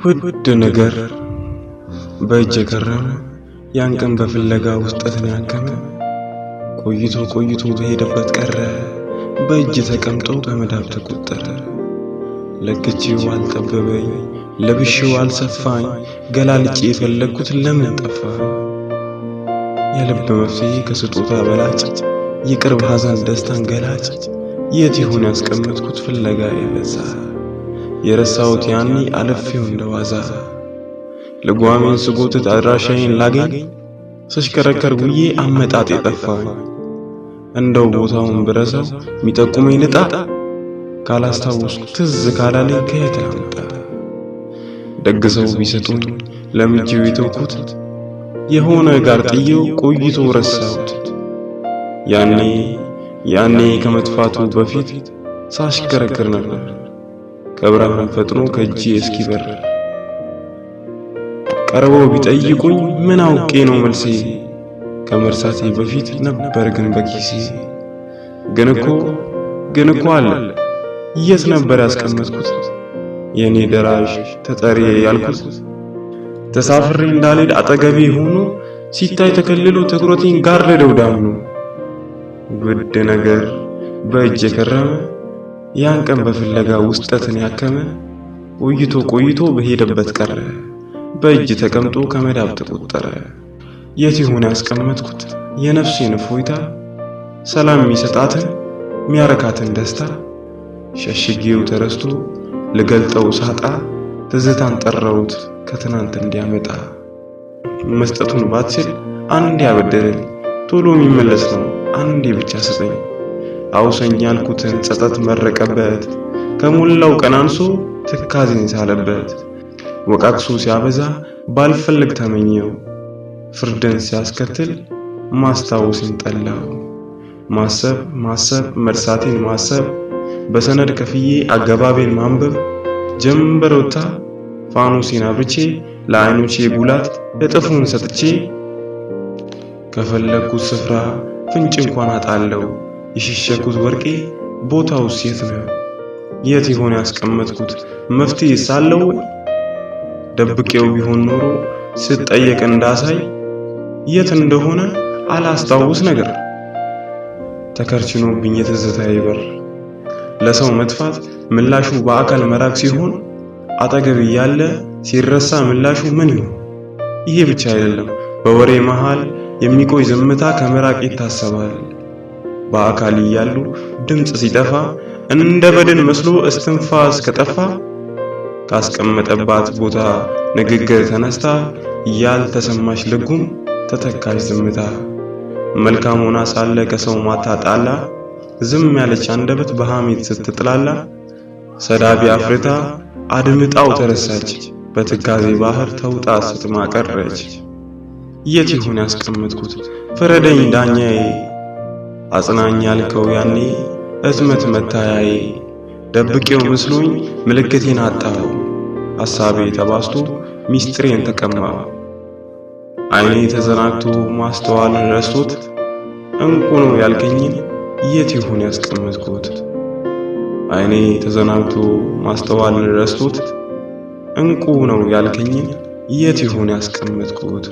ውድ ነገር በእጅ የከረመ ያን ቀን በፍለጋ ውስጠትን ያከመ ቆይቶ ቆይቶ በሄደበት ቀረ በእጅ ተቀምጦ በመዳብ ተቆጠረ። ለክቼው አልጠበበኝ ለብሼው አልሰፋኝ ገላልጬ የፈለግኩት ለምን ጠፋ? የልብ መፍትሄ ከስጦታ በላጭ የቅርብ ሐዘን ደስታን ገላጭ የት ይሁን ያስቀመጥኩት ፍለጋ የበዛ የረሳሁት ያኔ አለፌው እንደዋዛ ልጓሜን ስጎትት አድራሻዬን ላገኝ ስሽከረከር ውዬ አመጣጥ የጠፋኝ እንደው ቦታውን ብረሳው ሚጠቁመኝ ልጣ ካላስታወስኩ ትዝ ካላለኝ ከየት ላምጣ? ደግሰው ቢሰጡኝ ለምጄው የተውኩት የሆነ ጋር ጥዬው ቆይቶ ረሳሁት። ያኔ ከመጥፋቱ በፊት ሳሽከረክር ነበር ከብርሃን ፈጥኖ ከእጄ እስኪበር። ቀርበው ቢጠይቁኝ ምን አውቄ ነው መልሴ ከመርሳቴ በፊት ነበር ግን በኪሴ። ግን እኮ አለ የት ነበር ያስቀመጥኩት የኔ ደራሽ ተጠሪ ያልኩት? ተሳፍሬ እንዳልሄድ አጠገቤ ሆኖ ሲታይ ተከልሎ ትኩረቴን ጋረደው ዳምኖ። ውድ ነገር በእጅ የከረመ ያን ቀን በፍለጋ ውስጠትን ያከመ ቆይቶ በሄደበት ቀረ በእጅ ተቀምጦ ከመዳብ ተቆጠረ። የት ይሆን ያስቀመጥኩት የነፍሴን እፎይታ ሰላም የሚሰጣትን ሚያረካትን ደስታ? ሸሽጌው ተረስቶ ልገልጠው ሳጣ ትዝታን ጠራሁት ከትናንት እንዲያመጣ። መስጠቱን ባትችል አንዴ ያበደረኝ ቶሎ የሚመለስ ነው አንዴ ብቻ ስጠኝ። አውሰኝ ያልኩትን ጸጸት መረቀበት ከሞላው ቀን አንሶ ትካዜን ሳለበት። ወቃቅሶ ሲያበዛ ባልፈልግ ተመኘው ፍርድን ሲያስከትል ማስታወስን ጠላው። ማሰብ መርሳቴን ማሰብ በሰነድ ከፍዬ አገባቤን ማንበብ ጀንበሮታ ፋኖሴን አብርቼ ለዓይኖቼ ጉላት እጥፉን ሰጥቼ ከፈለኩት ስፍራ ፍንጭ እንኳን አጣለው የሸሸኩት ወርቄ ቦታውስ የት ነው? የት ይሆን ያስቀመጥኩት መፍትሄ ሳለው? ደብቄው ቢሆን ኖሮ ስጠየቅ እንዳሳይ የት እንደሆነ አላስታውስ ነገር። ተከርችኖብኝ የትዝታዬ በር ለሰው መጥፋት ምላሹ በአካል መራቅ ሲሆን አጠገብ ያለ ሲረሳ ምላሹ ምን ይሆን? ይሄ ብቻ አይደለም በወሬ መሃል የሚቆይ ዝምታ ከመራቅ ይታሰባል። በአካል እያሉ ድምጽ ሲጠፋ እንደ በድን መስሎ እስትንፋስ ከጠፋ ካስቀመጠባት ቦታ ንግግር ተነስታ ያልተሰማሽ ልጉም ተተካሽ ዝምታ። መልካም ሆና ሳለ ከሰው ማታጣላ ዝም ያለች አንደበት በሐሜት ስትጥላላ ሰዳቢ አፍርታ አድምጣው ተረሳች በትካዜ ባህር ተውጣ ስትማ ቀረች። የት ይሁን ያስቀመጥኩት ፍረደኝ ዳኛዬ አጽናኝ ያልከው ያኔ እዝመት መታያዬ። ደብቄው መስሎኝ ምልክቴን አጣው ሐሳቤ ተባስቶ ሚስጥሬን ተቀማው። ዓይኔ ተዘናግቶ ማስተዋልን ረስቶት እንቁ ነው ያልከኝን የት ይሁን ያስቀመጥኩት? ዓይኔ ተዘናግቶ ማስተዋልን ረስቶት እንቁ ነው ያልከኝን የት ይሁን ያስቀመጥኩት?